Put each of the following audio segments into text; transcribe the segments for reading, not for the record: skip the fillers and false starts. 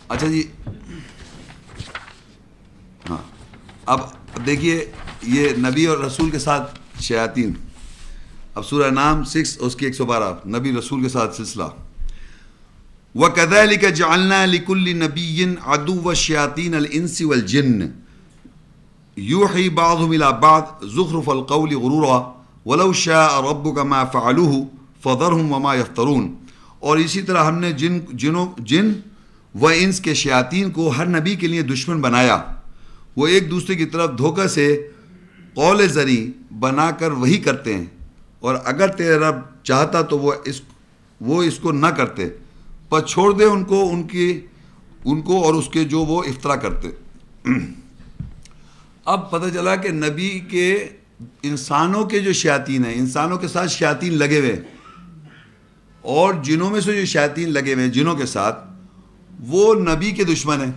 اچھا جی ہاں، اب دیکھیے یہ نبی اور رسول کے ساتھ شیاطین. اب سورہ نام 6 اس کی 112 نبی رسول کے ساتھ سلسلہ. وَكَذَلِكَ جَعَلْنَا لِكُلِّ نَبِيٍّ عَدُوًّا الشَّيَاطِينَ الْإِنسِ وَالْجِنِّ يُوحِي بَعْضُهُمْ إِلَىٰ بَعْضٍ زُخْرُفَ الْقَوْلِ غُرُورًا وَلَوْ شَاءَ رَبُّكَ مَا فَعَلُوهُ فَذَرْهُمْ وَمَا يَفْتَرُونَ. اور اسی طرح ہم نے جن و انس کے شیاطین کو ہر نبی کے لیے دشمن بنایا. وہ ایک دوسرے کی طرف دھوکہ سے قول زری بنا کر وہی کرتے ہیں، اور اگر تیرا رب چاہتا تو وہ اس کو نہ کرتے، پر چھوڑ دے ان کو اور اس کے جو وہ افطرا کرتے. اب پتہ چلا کہ نبی کے انسانوں کے جو شیاطین ہیں، انسانوں کے ساتھ شیاطین لگے ہوئے، اور جنوں میں سے جو شیاطین لگے ہوئے ہیں جنوں کے ساتھ، وہ نبی کے دشمن ہیں.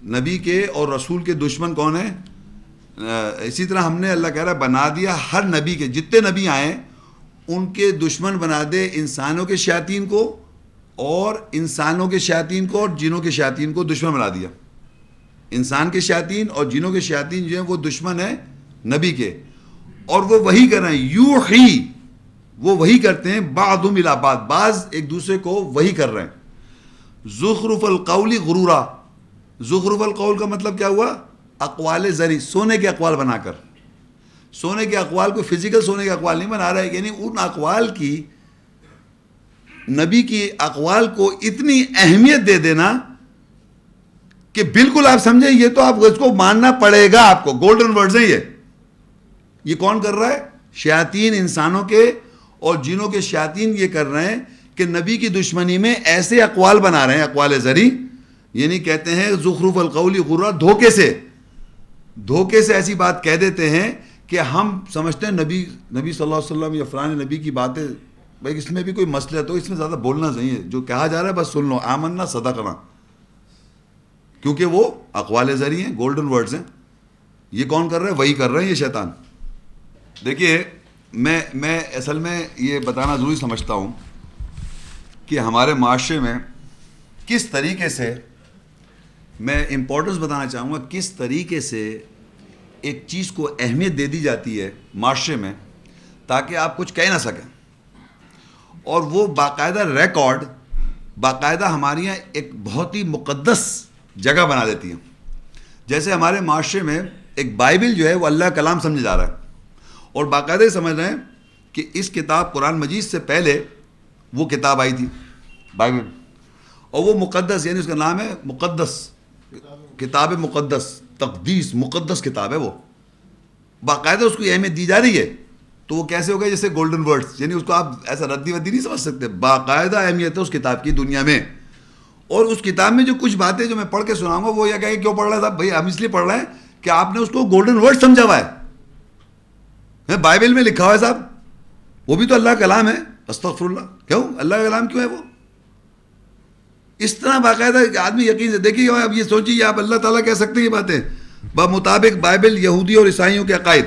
نبی کے اور رسول کے دشمن کون ہیں؟ اسی طرح ہم نے اللہ کہہ رہا بنا دیا ہر نبی کے، جتنے نبی آئے ان کے دشمن بنا دے انسانوں کے شیاطین کو، اور انسانوں کے شیاطین کو اور جنوں کے شیاطین کو دشمن بنا دیا. انسان کے شیاطین اور جنوں کے شیاطین جو ہیں وہ دشمن ہیں نبی کے، اور وہ وہی کر رہے ہیں. یوحی، وہ وہی کرتے ہیں، بعضهم الی بعض، بعض ایک دوسرے کو وہی کر رہے ہیں. زخرف القول غرورا، زخرف القول کا مطلب کیا ہوا؟ اقوال زری، سونے کے اقوال بنا کر. سونے کے اقوال کو فزیکل سونے کے اقوال نہیں بنا رہا ہے، یعنی ان اقوال کی، نبی کی اقوال کو اتنی اہمیت دے دینا کہ بالکل آپ سمجھیں یہ تو آپ اس کو ماننا پڑے گا آپ کو. گولڈن ورڈز ہیں یہ کون کر رہا ہے؟ شیاطین انسانوں کے اور جنوں کے شیاطین یہ کر رہے ہیں کہ نبی کی دشمنی میں ایسے اقوال بنا رہے ہیں، اقوال زری، یعنی کہتے ہیں زخرف القول غرورا، دھوکے سے ایسی بات کہہ دیتے ہیں کہ ہم سمجھتے ہیں نبی صلی اللہ علیہ وسلم یا فلاں نبی کی باتیں، بھائی اس میں بھی کوئی مسئلہ تو اس میں زیادہ بولنا نہیں ہے، جو کہا جا رہا ہے بس سن لو، آمنا صدقنا، کیونکہ وہ اقوال زری ہیں، گولڈن ورڈز ہیں. یہ کون کر رہا ہے؟ وہی کر رہے ہیں یہ شیطان. دیکھیے میں اصل میں یہ بتانا ضروری سمجھتا ہوں کہ ہمارے معاشرے میں کس طریقے سے، میں امپورٹنس بتانا چاہوں گا کس طریقے سے ایک چیز کو اہمیت دے دی جاتی ہے معاشرے میں تاکہ آپ کچھ کہہ نہ سکیں. اور وہ باقاعدہ ریکارڈ، باقاعدہ ہمارے یہاں ایک بہت ہی مقدس جگہ بنا دیتی ہیں. جیسے ہمارے معاشرے میں ایک بائبل جو ہے وہ اللہ کا کلام سمجھا جا رہا ہے، اور باقاعدہ سمجھ رہے ہیں کہ اس کتاب قرآن مجید سے پہلے وہ کتاب آئی تھی بائبل، اور وہ مقدس، یعنی اس کا نام ہے مقدس، کتاب مقدس، تقدیس، مقدس کتاب ہے وہ. باقاعدہ اس کو اہمیت دی جا رہی ہے. تو وہ کیسے ہوگا؟ جیسے گولڈن ورڈز، یعنی اس کو آپ ایسا ردی ودی نہیں سمجھ سکتے، باقاعدہ اہمیت ہے اس کتاب کی دنیا میں. اور اس کتاب میں جو کچھ باتیں جو میں پڑھ کے سناؤں گا وہ یہ کہیں کیوں پڑھ رہا ہے صاحب؟ بھائی ہم اس لیے پڑھ رہے ہیں کہ آپ نے اس کو گولڈن ورڈ سمجھا ہوا ہے، بائبل میں لکھا ہوا ہے صاحب، وہ بھی تو اللہ کا کلام ہے. استغفر اللہ، کیوں اللہ کا کلام کیوں ہے وہ؟ اس طرح باقاعدہ آدمی یقین سے دیکھیے. اب یہ سوچیے آپ اللہ تعالیٰ کہہ سکتے ہیں یہ باتیں بمطابق بائبل یہودی اور عیسائیوں کے عقائد.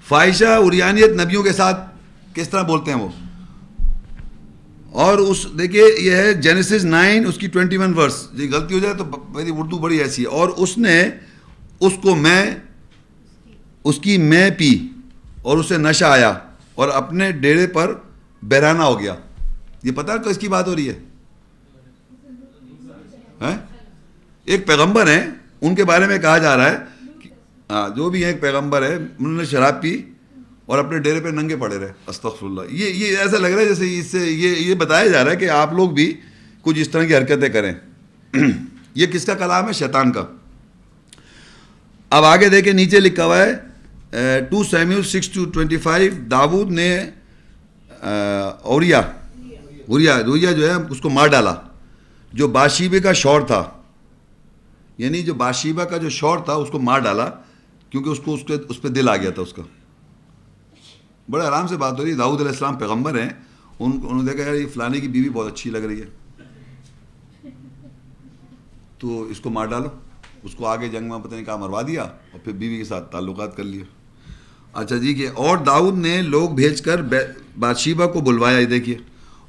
فاحشہ عریانیت نبیوں کے ساتھ کس طرح بولتے ہیں وہ. اور اس دیکھیے یہ ہے جینیسس 9 اس کی 21 ورس. یہ غلطی ہو جائے تو میری اردو بڑی ایسی ہے. اور اس نے اس کی میں پی اور اسے نشہ آیا اور اپنے ڈیرے پر بحرانہ ہو گیا. یہ پتہ ہے کس کی بات ہو رہی ہے؟ ایک پیغمبر ہیں، ان کے بارے میں کہا جا رہا ہے جو بھی ایک پیغمبر ہے، انہوں نے شراب پی اور اپنے ڈیرے پہ ننگے پڑے رہے. استغفر اللہ. یہ ایسا لگ رہا ہے جیسے اس سے یہ بتایا جا رہا ہے کہ آپ لوگ بھی کچھ اس طرح کی حرکتیں کریں. یہ کس کا کلام ہے؟ شیطان کا. اب آگے دیکھیں نیچے لکھا ہوا ہے 2 سیموئیل 6:25. داؤد نے اوریا جو ہے اس کو مار ڈالا، جو باشیبے کا شوہر تھا، یعنی جو باشیبہ کا جو شوہر تھا اس کو مار ڈالا کیونکہ اس پہ دل آ گیا تھا اس کا. بڑے آرام سے بات ہو رہی ہے. داؤد علیہ السلام پیغمبر ہیں، انہوں نے دیکھا یار یہ فلانے کی بیوی بہت اچھی لگ رہی ہے تو اس کو مار ڈالو. اس کو آگے جنگ میں پتہ نہیں کہاں مروا دیا اور پھر بیوی کے ساتھ تعلقات کر لیے. اچھا جی کہ اور داؤد نے لوگ بھیج کر باتشیبہ کو بلوایا. یہ دیکھیے،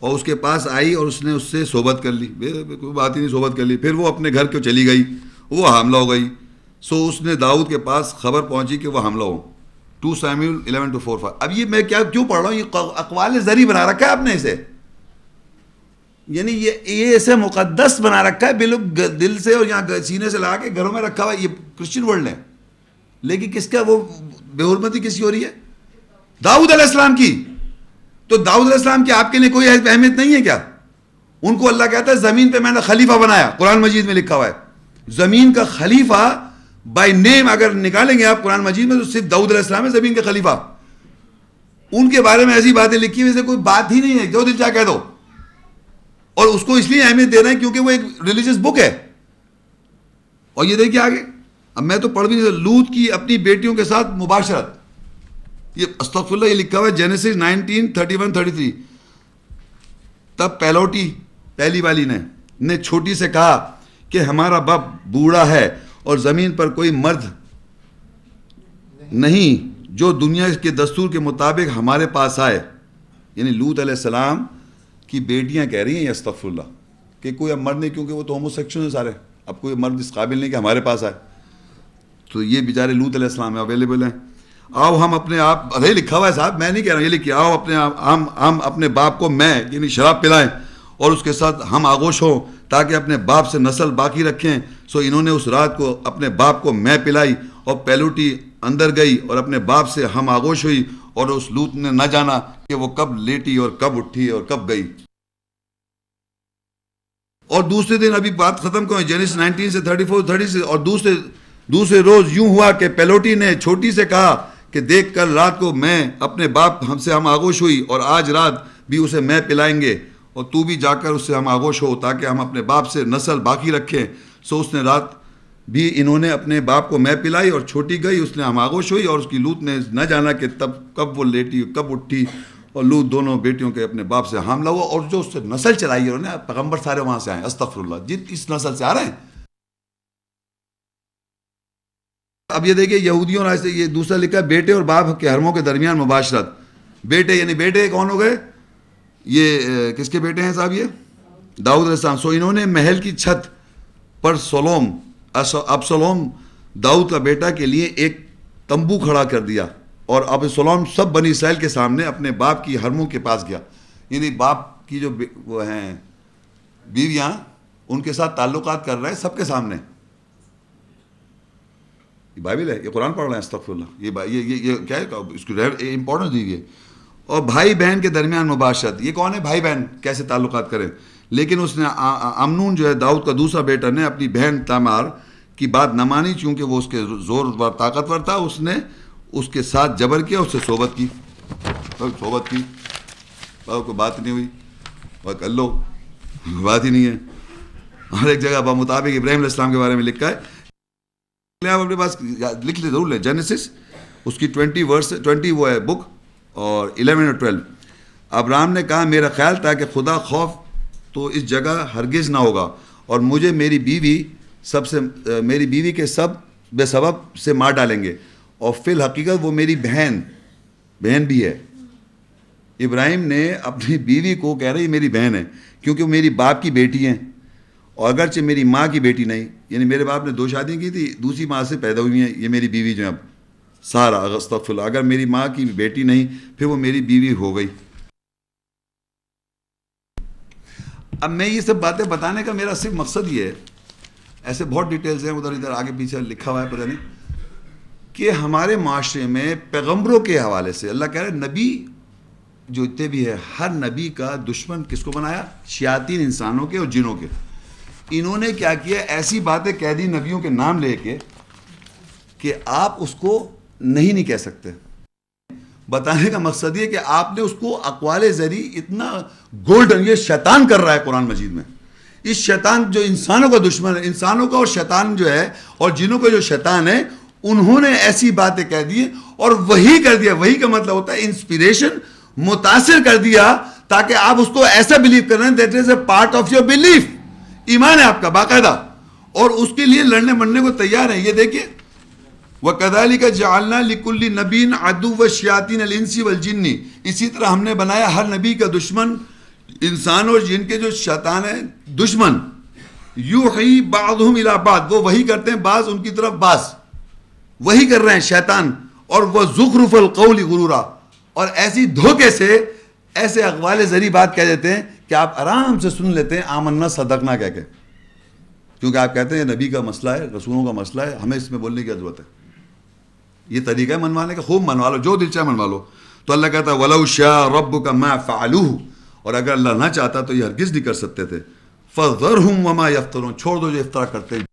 اور اس کے پاس آئی اور اس نے اس سے صحبت کر لی, کوئی بات ہی نہیں, صحبت کر لی. پھر وہ اپنے گھر کو چلی گئی, وہ حاملہ ہو گئی. سو اس نے داؤد کے پاس خبر پہنچی کہ وہ حاملہ ہو. 2 ساموئیل 11-4. اب یہ میں کیوں پڑھ رہا ہوں, یہ اقوال زری بنا رکھا ہے آپ نے اسے, یعنی یہ ایسے مقدس بنا رکھا ہے بالکل دل سے اور یہاں سینے سے لگا کے گھروں میں رکھا ہوا ہے. یہ کرسچن ورلڈ ہے, لیکن کس کا وہ بے حرمتی کس کی ہو رہی ہے؟ داؤد علیہ السلام کی. تو داؤد علیہ السلام کی آپ کے لیے کوئی اہمیت نہیں ہے کیا؟ ان کو اللہ کہتا ہے زمین پہ میں نے خلیفہ بنایا, قرآن مجید میں لکھا ہوا ہے زمین کا خلیفہ بائی نیم اگر نکالیں گے آپ قرآن مجید میں تو صرف داؤد علیہ السلام ہے زمین کے خلیفہ. ان کے بارے میں ایسی باتیں لکھی ہوئی کوئی بات ہی نہیں ہے, جو دل چاہ کہہ دو. اور اس کو اس لیے اہمیت دے رہے ہیں کیونکہ وہ ایک ریلیجس بک ہے. اور یہ دیکھیے آگے, اب میں تو پڑھ بھی نہیں, لوط کی اپنی بیٹیوں کے ساتھ مباشرت, یہ استغفر اللہ, یہ لکھا ہوا ہے جینیسس 19:31-33. تب پیلوٹی پہلی والی نے چھوٹی سے کہا کہ ہمارا باپ بوڑھا ہے اور زمین پر کوئی مرد نہیں جو دنیا کے دستور کے مطابق ہمارے پاس آئے. یعنی لوط علیہ السلام کی بیٹیاں کہہ رہی ہیں استغفر اللہ کہ کوئی اب مرد نہیں, کیونکہ وہ تو ہوموسیکشول ہیں سارے, اب کوئی مرد اس قابل نہیں کہ ہمارے پاس آئے. تو یہ بیچارے لوط علیہ السلام اویلیبل ہیں. آؤ ہم اپنے آپ, ارے لکھا ہوا ہے صاحب, میں نہیں کہہ رہا ہوں, یہ لکھیے آؤ اپنے ہم اپنے باپ کو میں یعنی شراب پلائیں اور اس کے ساتھ ہم آغوش ہوں تاکہ اپنے باپ سے نسل باقی رکھیں. سو انہوں نے اس رات کو اپنے باپ کو میں پلائی اور پیلوٹی اندر گئی اور اپنے باپ سے ہم آغوش ہوئی, اور اس لوط نے نہ جانا کہ وہ کب لیٹی اور کب اٹھی اور کب گئی. اور دوسرے دن, ابھی بات ختم کریں, جینیسس 19:34-36, اور دوسرے روز یوں ہوا کہ پیلوٹی نے چھوٹی سے کہا کہ دیکھ کر رات کو میں اپنے باپ سے ہم آغوش ہوئی, اور آج رات بھی اسے میں پلائیں گے, اور تو بھی جا کر اس سے ہم آغوش ہو تاکہ ہم اپنے باپ سے نسل باقی رکھیں. سو اس نے رات بھی انہوں نے اپنے باپ کو میں پلائی اور چھوٹی گئی, اس نے ہم آغوش ہوئی, اور اس کی لوط نے نہ جانا کہ تب کب وہ لیٹی کب اٹھی, اور لوط دونوں بیٹیوں کے اپنے باپ سے حاملہ ہوا, اور جو اس سے نسل چلائی ہے انہوں نے, پیغمبر سارے وہاں سے آئے, استغفر اللہ, اس نسل سے آ رہے ہیں. اب یہ دیکھیں یہودیوں نے یہ دوسرا لکھا ہے بیٹے اور باپ کے حرموں کے درمیان مباشرت. بیٹے یعنی بیٹے کون ہو گئے, یہ کس کے بیٹے ہیں صاحب, یہ داؤد علیہ السلام. سو انہوں نے محل کی چھت پر ابسلوم داؤد کا بیٹا کے لیے ایک تمبو کھڑا کر دیا, اور ابسلوم سب بنی اسرائیل کے سامنے اپنے باپ کی حرموں کے پاس گیا. یعنی باپ کی جو وہ ہیں بیویاں, ان کے ساتھ تعلقات کر رہے ہیں سب کے سامنے. یہ بائبل ہے, یہ قرآن پڑھ رہے ہیں, استغفر اللہ, یہ کیا ہے, اس کو امپورٹنس دی ہے. اور بھائی بہن کے درمیان مباشرت, یہ کون ہے بھائی بہن, کیسے تعلقات کریں. لیکن اس نے امنون جو ہے داؤد کا دوسرا بیٹا نے اپنی بہن تامار کی بات نہ مانی, چونکہ وہ اس کے زور و طاقتور تھا. اس نے اس کے ساتھ جبر کیا, اس سے صحبت کی, کوئی بات نہیں ہوئی, اور کر لو, بات ہی نہیں ہے. ہر ایک جگہ بمطابق ابراہیم علیہ السلام کے بارے میں لکھا ہے, آپ اپنے پاس لکھ لیں ضرور لیں, جینیسس اس کی 20 وہ ہے بک, اور 11 اور 12. ابراہم نے کہا میرا خیال تھا کہ خدا خوف تو اس جگہ ہرگز نہ ہوگا, اور مجھے میری بیوی کے سب بے سبب سے مار ڈالیں گے, اور فی الحقیقت وہ میری بہن بھی ہے. ابراہیم نے اپنی بیوی کو کہہ رہی میری بہن ہے, کیونکہ وہ میری باپ کی بیٹی ہیں, اور اگرچہ میری ماں کی بیٹی نہیں. یعنی میرے باپ نے 2 شادیاں کی تھی, دوسری ماں سے پیدا ہوئی ہیں, یہ میری بیوی جو ہے اب سارا, استغفر اللہ, اگر میری ماں کی بیٹی نہیں پھر وہ میری بیوی ہو گئی. اب میں یہ سب باتیں بتانے کا میرا صرف مقصد یہ ہے, ایسے بہت ڈیٹیلز ہیں ادھر آگے پیچھے لکھا ہوا ہے پتہ نہیں, کہ ہمارے معاشرے میں پیغمبروں کے حوالے سے اللہ کہہ رہے ہیں نبی جو اتنے بھی ہے, ہر نبی کا دشمن کس کو بنایا, شیاطین انسانوں کے اور جنوں کے. انہوں نے کیا کیا, ایسی باتیں کہہ دی نبیوں کے نام لے کے کہ آپ اس کو نہیں کہہ سکتے. بتانے کا مقصد یہ کہ آپ نے اس کو اقوال زری اتنا گولڈن, یہ شیطان کر رہا ہے قرآن مجید میں. اس شیطان جو انسانوں کا دشمن ہے, انسانوں کا, اور شیطان جو ہے اور جنوں کا جو شیطان ہے, انہوں نے ایسی باتیں کہہ دی اور وہی کر دیا. وہی کا مطلب ہوتا ہے انسپیریشن, متاثر کر دیا تاکہ آپ اس کو ایسا بلیو کر رہے ہیں that is a part of your belief, ایمان ہے آپ کا باقاعدہ, اور اس کے لیے لڑنے مرنے کو تیار ہیں. یہ دیکھیے وَكَذَلِكَ جَعَلْنَا لِكُلِّ نَبِيٍّ عَدُوًّا الشَّيَاطِينِ الْإِنسِ وَالْجِنِّ, اسی طرح ہم نے بنایا ہر نبی کا دشمن انسان اور جن کے جو شیطان ہیں دشمن، یوحی بعضهم الی بعض، وہ وہی کرتے ہیں بعض ان کی طرف بعض، وہی کر رہے ہیں شیطان. اور وہ زخرف القول غرورا، اور ایسی دھوکے سے ایسے اقوال زری بات کہہ دیتے ہیں کہ آپ آرام سے سن لیتے ہیں آمنا صدقنا کہہ کے، کیونکہ آپ کہتے ہیں نبی کا مسئلہ ہے، رسولوں کا مسئلہ ہے، ہمیں اس میں بولنے کی ضرورت ہے. یہ طریقہ ہے منوانے کا، خوب منوا لو، جو دل چاہے منوا لو. تو اللہ کہتا ہے وَلَوْ شَاءَ رَبُّكَ مَا فَعَلُوهُ، اور اگر اللہ نہ چاہتا تو یہ ہرگز نہیں کر سکتے تھے. فَذَرْهُمْ وَمَا يَفْتَرُونَ، چھوڑ دو جو افطرا کرتے ہیں.